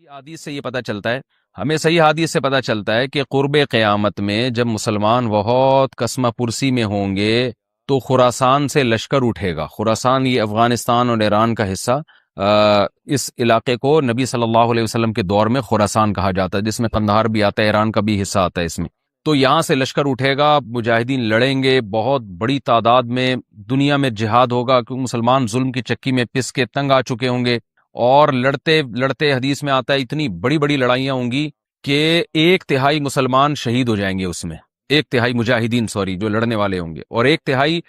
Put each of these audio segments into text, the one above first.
حدیث سے یہ پتہ چلتا ہے، ہمیں صحیح حدیث سے پتہ چلتا ہے کہ قرب قیامت میں جب مسلمان بہت کسمہ پرسی میں ہوں گے تو خراسان سے لشکر اٹھے گا۔ خراسان یہ افغانستان اور ایران کا حصہ، اس علاقے کو نبی صلی اللہ علیہ وسلم کے دور میں خراسان کہا جاتا ہے، جس میں قندھار بھی آتا ہے، ایران کا بھی حصہ آتا ہے اس میں۔ تو یہاں سے لشکر اٹھے گا، مجاہدین لڑیں گے، بہت بڑی تعداد میں دنیا میں جہاد ہوگا، کیونکہ مسلمان ظلم کی چکی میں پس کے تنگ آ چکے ہوں گے، اور لڑتے لڑتے حدیث میں آتا ہے اتنی بڑی بڑی لڑائیاں ہوں گی کہ 1/3 مسلمان شہید ہو جائیں گے اس میں، 1/3 مجاہدین جو لڑنے والے ہوں گے، اور 1/3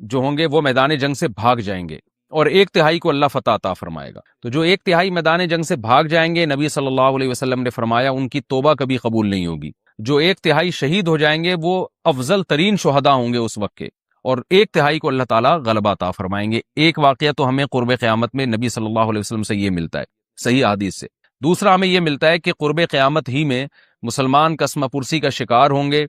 جو ہوں گے وہ میدان جنگ سے بھاگ جائیں گے، اور 1/3 کو اللہ فتح عطا فرمائے گا۔ تو جو 1/3 میدان جنگ سے بھاگ جائیں گے، نبی صلی اللہ علیہ وسلم نے فرمایا ان کی توبہ کبھی قبول نہیں ہوگی۔ جو 1/3 شہید ہو جائیں گے وہ افضل ترین شہداء ہوں گے اس وقت کے، اور 1/3 کو اللہ تعالیٰ غلبہ عطا فرمائیں گے۔ ایک واقعہ تو ہمیں قرب قیامت میں نبی صلی اللہ علیہ وسلم سے یہ ملتا ہے صحیح حدیث سے۔ دوسرا ہمیں یہ ملتا ہے کہ قرب قیامت ہی میں مسلمان کسمہ پرسی کا شکار ہوں گے،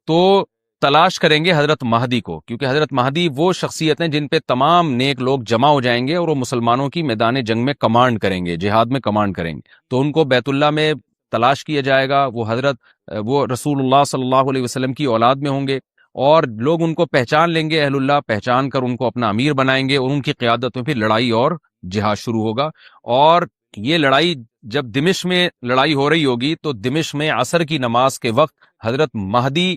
تو تلاش کریں گے حضرت مہدی کو، کیونکہ حضرت مہدی وہ شخصیت ہیں جن پہ تمام نیک لوگ جمع ہو جائیں گے اور وہ مسلمانوں کی میدان جنگ میں کمانڈ کریں گے، جہاد میں کمانڈ کریں گے۔ تو ان کو بیت اللہ میں تلاش کیا جائے گا، وہ رسول اللہ صلی اللہ علیہ وسلم کی اولاد میں ہوں گے، اور لوگ ان کو پہچان لیں گے، اہل اللہ پہچان کر ان کو اپنا امیر بنائیں گے، اور ان کی قیادت میں پھر لڑائی اور جہاد شروع ہوگا۔ اور یہ لڑائی جب دمشق میں لڑائی ہو رہی ہوگی تو دمشق میں عصر کی نماز کے وقت حضرت مہدی،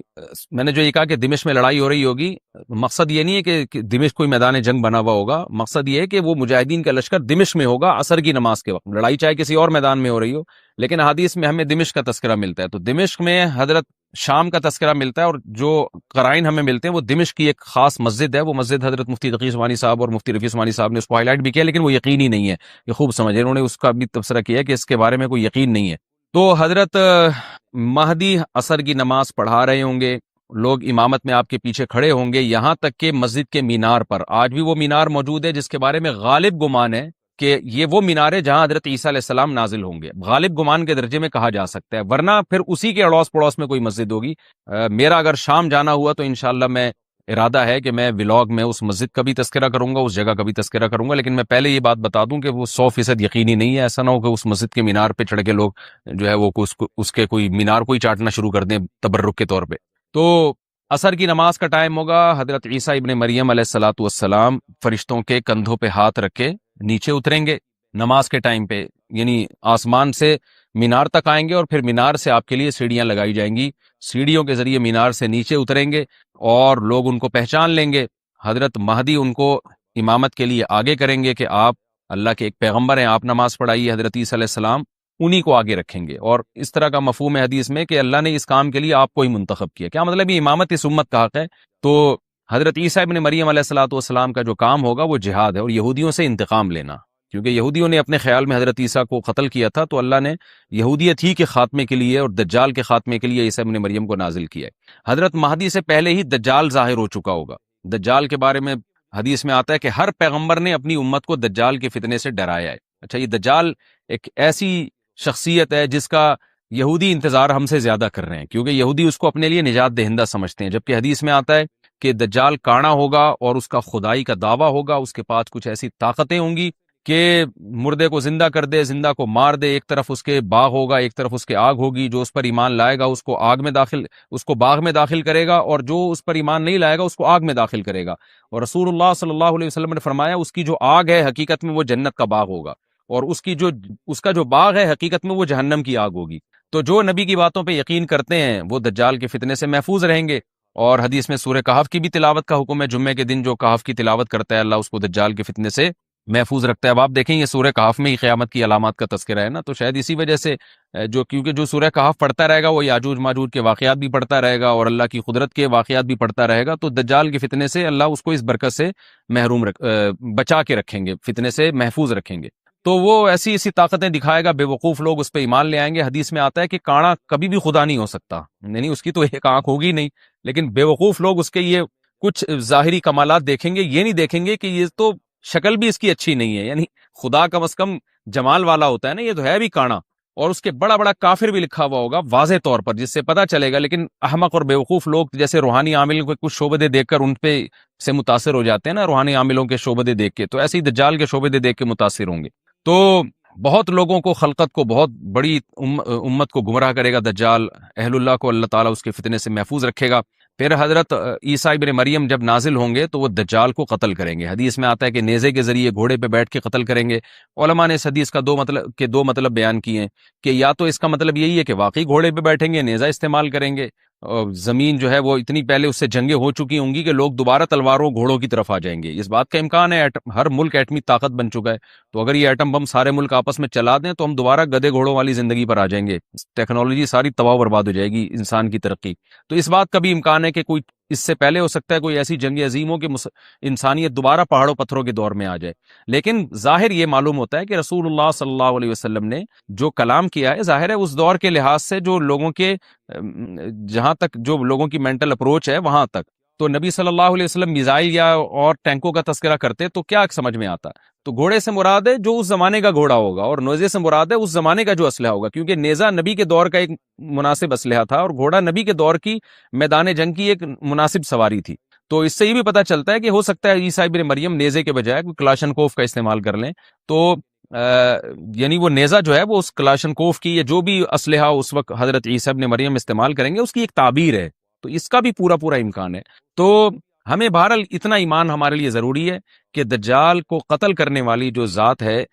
میں نے جو یہ کہا کہ دمشق میں لڑائی ہو رہی ہوگی، مقصد یہ نہیں ہے کہ دمشق کوئی میدان جنگ بنا ہوا ہوگا، مقصد یہ ہے کہ وہ مجاہدین کا لشکر دمشق میں ہوگا عصر کی نماز کے وقت، لڑائی چاہے کسی اور میدان میں ہو رہی ہو، لیکن حدیث میں ہمیں دمشق کا تذکرہ ملتا ہے۔ تو دمشق میں حضرت شام کا تذکرہ ملتا ہے، اور جو قرائن ہمیں ملتے ہیں وہ دمشق کی ایک خاص مسجد ہے، وہ مسجد حضرت مفتی تقی عثمانی صاحب اور مفتی رفیع عثمانی صاحب نے اس کو ہائی لائٹ بھی کیا، لیکن وہ یقینی نہیں ہے، یہ خوب سمجھے، انہوں نے اس کا بھی تبصرہ کیا ہے کہ اس کے بارے میں کوئی یقین نہیں ہے۔ تو حضرت مہدی عصر کی نماز پڑھا رہے ہوں گے، لوگ امامت میں آپ کے پیچھے کھڑے ہوں گے، یہاں تک کہ مسجد کے مینار پر، آج بھی وہ مینار موجود ہے جس کے بارے میں غالب گمان ہے کہ یہ وہ مینار ہے جہاں حضرت عیسیٰ علیہ السلام نازل ہوں گے، غالب گمان کے درجے میں کہا جا سکتا ہے، ورنہ پھر اسی کے اڑوس پڑوس میں کوئی مسجد ہوگی۔ میرا اگر شام جانا ہوا تو انشاءاللہ میں ارادہ ہے کہ میں ولاگ میں اس مسجد کا بھی تذکرہ کروں گا، اس جگہ کا بھی تذکرہ کروں گا، لیکن میں پہلے یہ بات بتا دوں کہ وہ 100% یقینی نہیں ہے، ایسا نہ ہو کہ اس مسجد کے مینار پہ چڑھ کے لوگ جو ہے وہ اس کے کوئی مینار کو ہی چاٹنا شروع کر دیں تبرک کے طور پہ۔ تو عصر کی نماز کا ٹائم ہوگا، حضرت عیسیٰ ابن مریم علیہ الصلوۃ والسلام فرشتوں کے کندھوں پہ ہاتھ رکھ کے نیچے اتریں گے نماز کے ٹائم پہ، یعنی آسمان سے مینار تک آئیں گے، اور پھر مینار سے آپ کے لیے سیڑھیاں لگائی جائیں گی، سیڑھیوں کے ذریعے مینار سے نیچے اتریں گے اور لوگ ان کو پہچان لیں گے۔ حضرت مہدی ان کو امامت کے لیے آگے کریں گے کہ آپ اللہ کے ایک پیغمبر ہیں، آپ نماز پڑھائیے، حضرت عیسیٰ علیہ السلام انہی کو آگے رکھیں گے، اور اس طرح کا مفہوم ہے حدیث میں کہ اللہ نے اس کام کے لیے آپ کو ہی منتخب کیا۔ کیا مطلب یہ امامت اس امت کا حق ہے؟ تو حضرت عیسیٰ ابن مریم علیہ الصلوۃ والسلام کا جو کام ہوگا وہ جہاد ہے، اور یہودیوں سے انتقام لینا، کیونکہ یہودیوں نے اپنے خیال میں حضرت عیسیٰ کو قتل کیا تھا، تو اللہ نے یہودیت ہی کے خاتمے کے لیے اور دجال کے خاتمے کے لیے عیسیٰ ابن مریم کو نازل کیا ہے۔ حضرت مہدی سے پہلے ہی دجال ظاہر ہو چکا ہوگا۔ دجال کے بارے میں حدیث میں آتا ہے کہ ہر پیغمبر نے اپنی امت کو دجال کے فتنے سے ڈرایا ہے۔ اچھا، یہ دجال ایک ایسی شخصیت ہے جس کا یہودی انتظار ہم سے زیادہ کر رہے ہیں، کیونکہ یہودی اس کو اپنے لیے نجات دہندہ سمجھتے ہیں، جبکہ حدیث میں آتا ہے کہ دجال کانا ہوگا اور اس کا خدائی کا دعویٰ ہوگا، اس کے پاس کچھ ایسی طاقتیں ہوں گی کہ مردے کو زندہ کر دے، زندہ کو مار دے، ایک طرف اس کے باغ ہوگا، ایک طرف اس کے آگ ہوگی، جو اس پر ایمان لائے گا اس کو باغ میں داخل کرے گا، اور جو اس پر ایمان نہیں لائے گا اس کو آگ میں داخل کرے گا۔ اور رسول اللہ صلی اللہ علیہ وسلم نے فرمایا اس کی جو آگ ہے حقیقت میں وہ جنت کا باغ ہوگا، اور اس کا جو باغ ہے حقیقت میں وہ جہنم کی آگ ہوگی۔ تو جو نبی کی باتوں پہ یقین کرتے ہیں وہ دجال کے فتنے سے محفوظ رہیں گے۔ اور حدیث میں سورہ کہف کی بھی تلاوت کا حکم ہے، جمعے کے دن جو کہف کی تلاوت کرتا ہے اللہ اس کو دجال کے فتنے سے محفوظ رکھتا ہے۔ اب آپ دیکھیں یہ سورہ کہف میں ہی قیامت کی علامات کا تذکرہ ہے نا، تو شاید اسی وجہ سے کیونکہ جو سورہ کہف پڑھتا رہے گا وہ یاجوج ماجوج کے واقعات بھی پڑھتا رہے گا اور اللہ کی قدرت کے واقعات بھی پڑھتا رہے گا، تو دجال کے فتنے سے اللہ اس کو اس برکت سے بچا کے رکھیں گے، فتنے سے محفوظ رکھیں گے۔ تو وہ ایسی طاقتیں دکھائے گا، بے وقوف لوگ اس پہ ایمان لے آئیں گے۔ حدیث میں آتا ہے کہ کانا کبھی بھی خدا نہیں ہو سکتا، یعنی اس کی تو ایک آنکھ ہوگی نہیں، لیکن بے وقوف لوگ اس کے یہ کچھ ظاہری کمالات دیکھیں گے، یہ نہیں دیکھیں گے کہ یہ تو شکل بھی اس کی اچھی نہیں ہے، یعنی خدا کم از کم جمال والا ہوتا ہے نا، یہ تو ہے بھی کانا، اور اس کے بڑا بڑا کافر بھی لکھا ہوا ہوگا واضح طور پر، جس سے پتہ چلے گا۔ لیکن احمق اور بیوقوف لوگ جیسے روحانی عامل کو کچھ شعبدے دیکھ کر ان پہ سے متاثر ہو جاتے ہیں نا، روحانی عاملوں کے شعبدے دیکھ کے، تو ایسے ہی دجال کے شعبدے دیکھ کے متاثر ہوں گے۔ تو بہت لوگوں کو، خلقت کو، بہت بڑی امت کو گمراہ کرے گا دجال. اہل اللہ کو اللہ تعالیٰ اس کے فتنے سے محفوظ رکھے گا. پھر حضرت عیسیٰ ابن مریم جب نازل ہوں گے تو وہ دجال کو قتل کریں گے. حدیث میں آتا ہے کہ نیزے کے ذریعے گھوڑے پہ بیٹھ کے قتل کریں گے. علماء نے اس حدیث کا دو مطلب بیان کیے ہیں کہ یا تو اس کا مطلب یہی ہے کہ واقعی گھوڑے پہ بیٹھیں گے، نیزہ استعمال کریں گے، اور زمین جو ہے وہ اتنی پہلے اس سے جنگیں ہو چکی ہوں گی کہ لوگ دوبارہ تلواروں گھوڑوں کی طرف آ جائیں گے. اس بات کا امکان ہے، ہر ملک ایٹمی طاقت بن چکا ہے، تو اگر یہ ایٹم بم سارے ملک آپس میں چلا دیں تو ہم دوبارہ گدے گھوڑوں والی زندگی پر آ جائیں گے. ٹیکنالوجی ساری تباہ و برباد ہو جائے گی، انسان کی ترقی. تو اس بات کا بھی امکان ہے کہ کوئی اس سے پہلے ہو سکتا ہے کوئی ایسی جنگ عظیم ہو کہ انسانیت دوبارہ پہاڑوں پتھروں کے دور میں آ جائے. لیکن ظاہر یہ معلوم ہوتا ہے کہ رسول اللہ صلی اللہ علیہ وسلم نے جو کلام کیا ہے، ظاہر ہے اس دور کے لحاظ سے جو لوگوں کے جہاں تک جو لوگوں کی مینٹل اپروچ ہے وہاں تک، تو نبی صلی اللہ علیہ وسلم میزائل یا اور ٹینکوں کا تذکرہ کرتے تو کیا سمجھ میں آتا؟ تو گھوڑے سے مراد ہے جو اس زمانے کا گھوڑا ہوگا، اور نیزے سے مراد ہے اس زمانے کا جو اسلحہ ہوگا، کیونکہ نیزہ نبی کے دور کا ایک مناسب اسلحہ تھا اور گھوڑا نبی کے دور کی میدان جنگ کی ایک مناسب سواری تھی. تو اس سے یہ بھی پتہ چلتا ہے کہ ہو سکتا ہے عیسیٰ ابن مریم نیزے کے بجائے کوئی کلاشنکوف کا استعمال کر لیں، تو یعنی وہ نیزہ جو ہے وہ اس کلاشنکوف کی یا جو بھی اسلحہ اس وقت حضرت عیسیٰ ابن مریم استعمال کریں گے اس کی ایک تعبیر ہے. تو اس کا بھی پورا امکان ہے. تو ہمیں بہرحال اتنا ایمان ہمارے لیے ضروری ہے کہ دجال کو قتل کرنے والی جو ذات ہے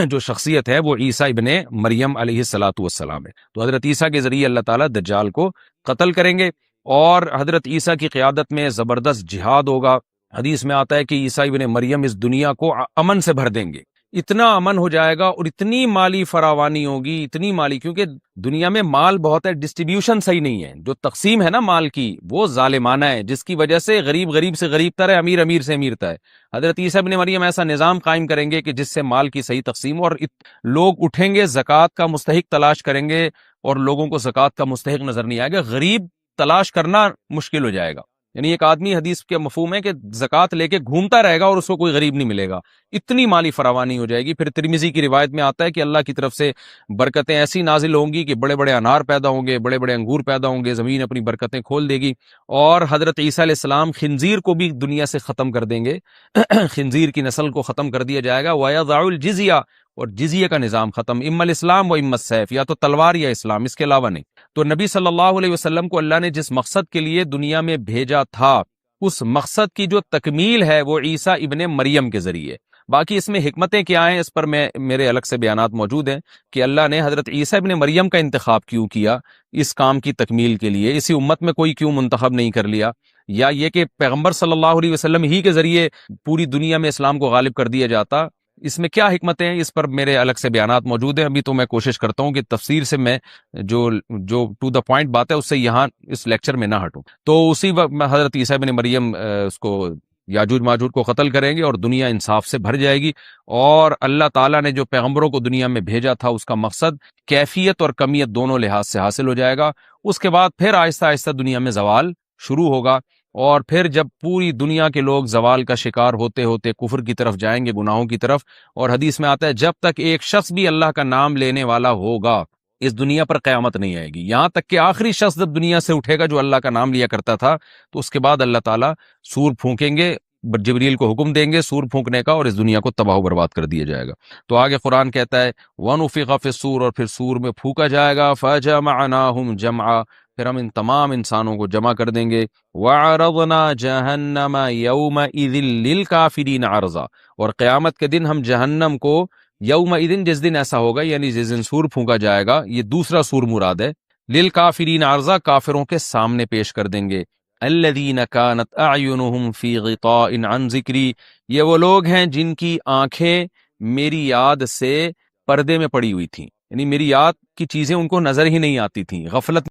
جو شخصیت ہے وہ عیسیٰ ابن مریم علیہ الصلاۃ والسلام ہے. تو حضرت عیسیٰ کے ذریعے اللہ تعالیٰ دجال کو قتل کریں گے، اور حضرت عیسیٰ کی قیادت میں زبردست جہاد ہوگا. حدیث میں آتا ہے کہ عیسیٰ ابن مریم اس دنیا کو امن سے بھر دیں گے. اتنا امن ہو جائے گا اور اتنی مالی فراوانی ہوگی، اتنی مالی، کیونکہ دنیا میں مال بہت ہے، ڈسٹریبیوشن صحیح نہیں ہے، جو تقسیم ہے نا مال کی وہ ظالمانہ ہے، جس کی وجہ سے غریب سے غریب تر ہے، امیر سے امیر تر ہے. حضرت عیسیٰ ابن مریم ایسا نظام قائم کریں گے کہ جس سے مال کی صحیح تقسیم، اور لوگ اٹھیں گے زکوٰۃ کا مستحق تلاش کریں گے، اور لوگوں کو زکوٰۃ کا مستحق نظر نہیں آئے گا، غریب تلاش کرنا مشکل ہو جائے گا. یعنی ایک آدمی، حدیث کے مفہوم ہے کہ زکوٰۃ لے کے گھومتا رہے گا اور اس کو کوئی غریب نہیں ملے گا، اتنی مالی فراوانی ہو جائے گی. پھر ترمذی کی روایت میں آتا ہے کہ اللہ کی طرف سے برکتیں ایسی نازل ہوں گی کہ بڑے بڑے انار پیدا ہوں گے، بڑے بڑے انگور پیدا ہوں گے، زمین اپنی برکتیں کھول دے گی. اور حضرت عیسیٰ علیہ السلام خنزیر کو بھی دنیا سے ختم کر دیں گے، خنزیر کی نسل کو ختم کر دیا جائے گا. وَيَضَعُ الْجِزْيَةَ، اور جزیہ کا نظام ختم، اما الاسلام و اما السیف، یا تو تلوار یا اسلام، اس کے علاوہ نہیں. تو نبی صلی اللہ علیہ وسلم کو اللہ نے جس مقصد کے لیے دنیا میں بھیجا تھا، اس مقصد کی جو تکمیل ہے وہ عیسیٰ ابن مریم کے ذریعے. باقی اس میں حکمتیں کیا ہیں اس پر میرے الگ سے بیانات موجود ہیں کہ اللہ نے حضرت عیسیٰ ابن مریم کا انتخاب کیوں کیا اس کام کی تکمیل کے لیے، اسی امت میں کوئی کیوں منتخب نہیں کر لیا، یا یہ کہ پیغمبر صلی اللہ علیہ وسلم ہی کے ذریعے پوری دنیا میں اسلام کو غالب کر دیا جاتا. اس میں کیا حکمتیں ہیں، اس پر میرے الگ سے بیانات موجود ہیں. ابھی تو میں کوشش کرتا ہوں کہ تفسیر سے میں جو ٹو دا پوائنٹ بات ہے اس سے یہاں اس لیکچر میں نہ ہٹوں. تو اسی وقت میں حضرت عیسیٰ ابن مریم اس کو یاجوج ماجوج کو قتل کریں گے اور دنیا انصاف سے بھر جائے گی. اور اللہ تعالیٰ نے جو پیغمبروں کو دنیا میں بھیجا تھا اس کا مقصد کیفیت اور کمیت دونوں لحاظ سے حاصل ہو جائے گا. اس کے بعد پھر آہستہ آہستہ دنیا میں زوال شروع ہوگا، اور پھر جب پوری دنیا کے لوگ زوال کا شکار ہوتے ہوتے کفر کی طرف جائیں گے، گناہوں کی طرف. اور حدیث میں آتا ہے جب تک ایک شخص بھی اللہ کا نام لینے والا ہوگا اس دنیا پر قیامت نہیں آئے گی. یہاں تک کہ آخری شخص جب دنیا سے اٹھے گا جو اللہ کا نام لیا کرتا تھا، تو اس کے بعد اللہ تعالیٰ سور پھونکیں گے، جبریل کو حکم دیں گے سور پھونکنے کا، اور اس دنیا کو تباہ و برباد کر دیا جائے گا. تو آگے قرآن کہتا ہے وَنُفِخَ فِي الصُّورِ، اور پھر سور میں پھونکا جائے گا. فَجَمَعْنَاهُمْ جَمْعًا، پھر ہم ان تمام انسانوں کو جمع کر دیں گے. وَعَرَضْنَا جَهَنَّمَ يَوْمَئِذٍ لِّلْكَافِرِينَ عَرْضًا، اور قیامت کے دن ہم جہنم کو یومئذ، جس دن ایسا ہوگا یعنی جس دن سور پھونکا جائے گا، یہ دوسرا سور مراد ہے، لِلْكَافِرِينَ عَرْضًا، کافروں کے سامنے پیش کر دیں گے. الذین کانت اعینہم فی غطاء عن ذکری، یہ وہ لوگ ہیں جن کی آنکھیں میری یاد سے پردے میں پڑی ہوئی تھیں، یعنی میری یاد کی چیزیں ان کو نظر ہی نہیں آتی تھیں، غفلت